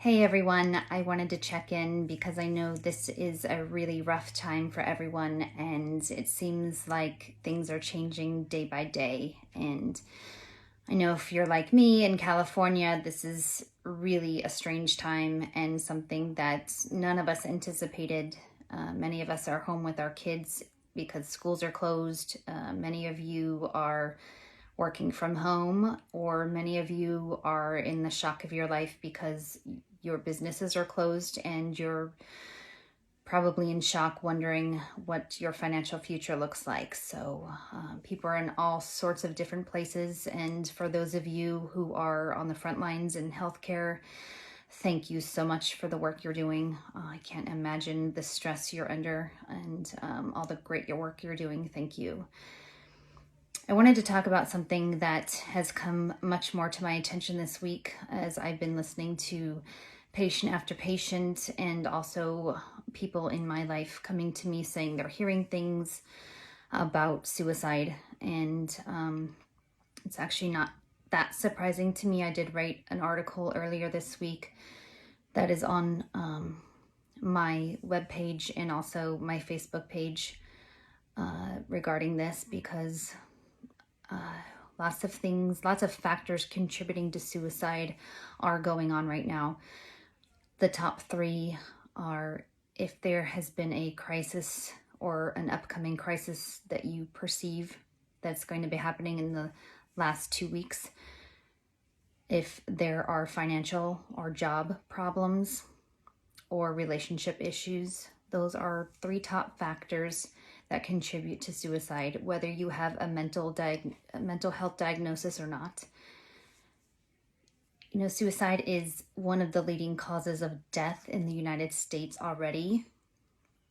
Hey everyone, I wanted to check in because I know this is a really rough time for everyone and it seems like things are changing day by day. And I know if you're like me in California, this is really a strange time and something that none of us anticipated. Many of us are home with our kids because schools are closed. Many of you are working from home, or many of you are in the shock of your life because your businesses are closed and you're probably in shock wondering what your financial future looks like. So people are in all sorts of different places. And for those of you who are on the front lines in healthcare, thank you so much for the work you're doing. I can't imagine the stress you're under and all the great work you're doing. Thank you. I wanted to talk about something that has come much more to my attention this week as I've been listening to patient after patient and also people in my life coming to me saying they're hearing things about suicide. And it's actually not that surprising to me. I did write an article earlier this week that is on my webpage and also my Facebook page regarding this because lots of factors contributing to suicide are going on right now. The top three are if there has been a crisis or an upcoming crisis that you perceive that's going to be happening in the last 2 weeks, if there are financial or job problems or relationship issues. Those are three top factors that contribute to suicide, whether you have a mental health diagnosis or not. You know, suicide is one of the leading causes of death in the United States already.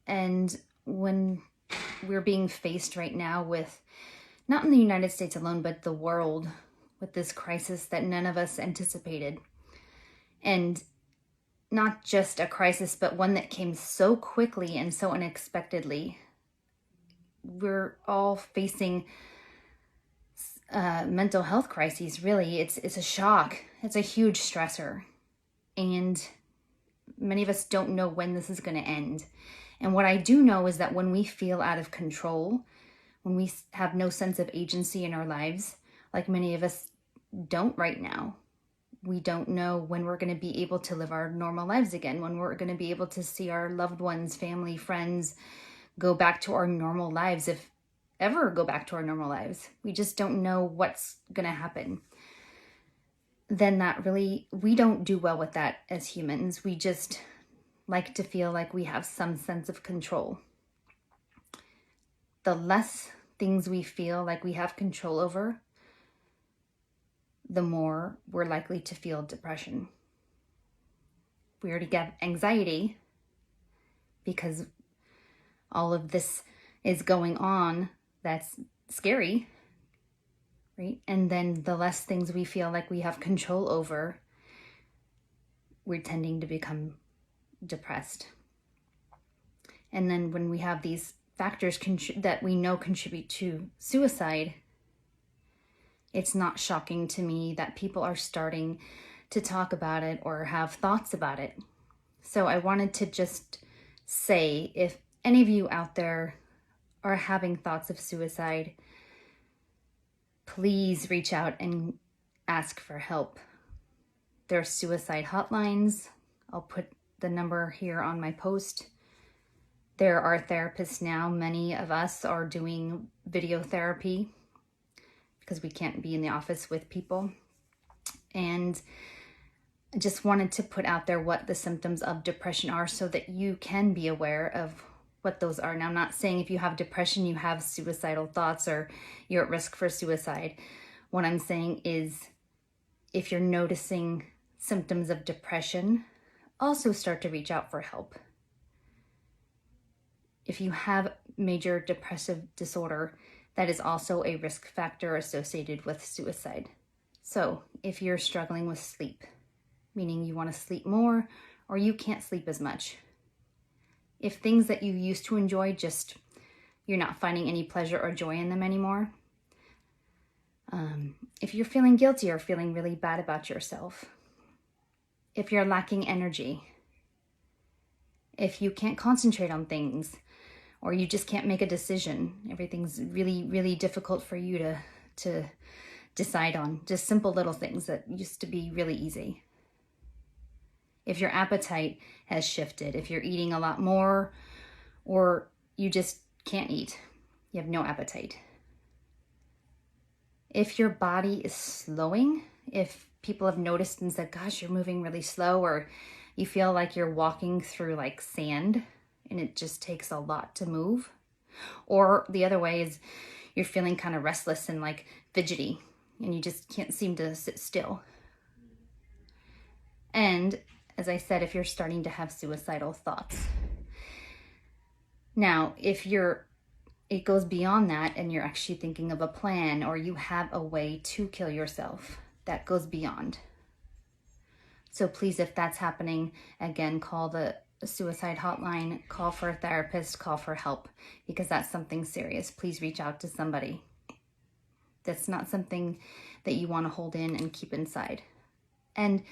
And when we're being faced right now with, not in the United States alone, but the world, with this crisis that none of us anticipated. And not just a crisis, but one that came so quickly and so unexpectedly. We're all facing mental health crises, really. It's a shock. It's a huge stressor. And many of us don't know when this is going to end. And what I do know is that when we feel out of control, when we have no sense of agency in our lives, like many of us don't right now, we don't know when we're going to be able to live our normal lives again, when we're going to be able to see our loved ones, family, friends, go back to our normal lives, if ever go back to our normal lives. We just don't know what's going to happen. Then we don't do well with that as humans. We just like to feel like we have some sense of control. The less things we feel like we have control over, the more we're likely to feel depression. We already get anxiety because all of this is going on that's scary, right? And then the less things we feel like we have control over, we're tending to become depressed. And then when we have these factors that we know contribute to suicide, it's not shocking to me that people are starting to talk about it or have thoughts about it. So I wanted to just say, if any of you out there are having thoughts of suicide, please reach out and ask for help. There are suicide hotlines. I'll put the number here on my post. There are therapists now. Many of us are doing video therapy because we can't be in the office with people. And I just wanted to put out there what the symptoms of depression are so that you can be aware of what those are. Now, I'm not saying if you have depression, you have suicidal thoughts or you're at risk for suicide. What I'm saying is if you're noticing symptoms of depression, also start to reach out for help. If you have major depressive disorder, that is also a risk factor associated with suicide. So if you're struggling with sleep, meaning you want to sleep more or you can't sleep as much, if things that you used to enjoy, you're not finding any pleasure or joy in them anymore, if you're feeling guilty or feeling really bad about yourself, if you're lacking energy, if you can't concentrate on things, or you just can't make a decision, everything's really, really difficult for you to decide on, just simple little things that used to be really easy. If your appetite has shifted, if you're eating a lot more, or you just can't eat, you have no appetite. If your body is slowing, if people have noticed and said, gosh, you're moving really slow, or you feel like you're walking through like sand and it just takes a lot to move. Or the other way is you're feeling kind of restless and like fidgety and you just can't seem to sit still. And as I said, if you're starting to have suicidal thoughts. Now, if it goes beyond that and you're actually thinking of a plan or you have a way to kill yourself, that goes beyond. So please, if that's happening, again, call the suicide hotline, call for a therapist, call for help, because that's something serious. Please reach out to somebody. That's not something that you want to hold in and keep inside. And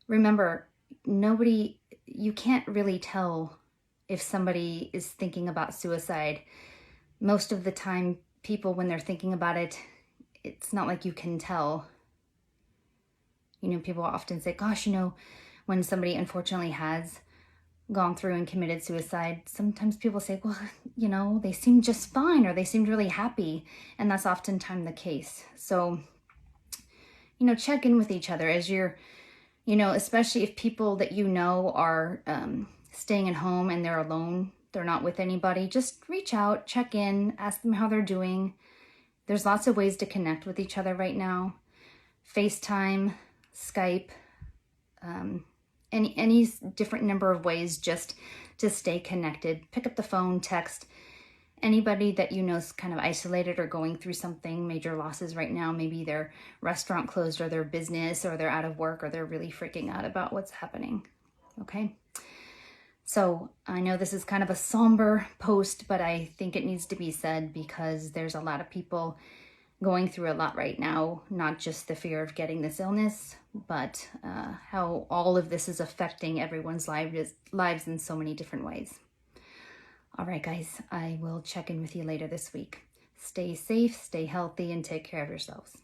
remember, you can't really tell if somebody is thinking about suicide. Most of the time, people, when they're thinking about it, it's not like you can tell. People often say, gosh, when somebody unfortunately has gone through and committed suicide, sometimes people say, well, they seemed just fine or they seemed really happy. And that's oftentimes the case. So, check in with each other as you're, especially if people that are staying at home and they're alone, they're not with anybody, just reach out, check in, ask them how they're doing. There's lots of ways to connect with each other right now. FaceTime, Skype, any different number of ways just to stay connected. Pick up the phone, text. Anybody that is kind of isolated or going through something, major losses right now, maybe their restaurant closed or their business or they're out of work or they're really freaking out about what's happening, okay? So I know this is kind of a somber post, but I think it needs to be said because there's a lot of people going through a lot right now, not just the fear of getting this illness, but how all of this is affecting everyone's lives in so many different ways. All right, guys, I will check in with you later this week. Stay safe, stay healthy, and take care of yourselves.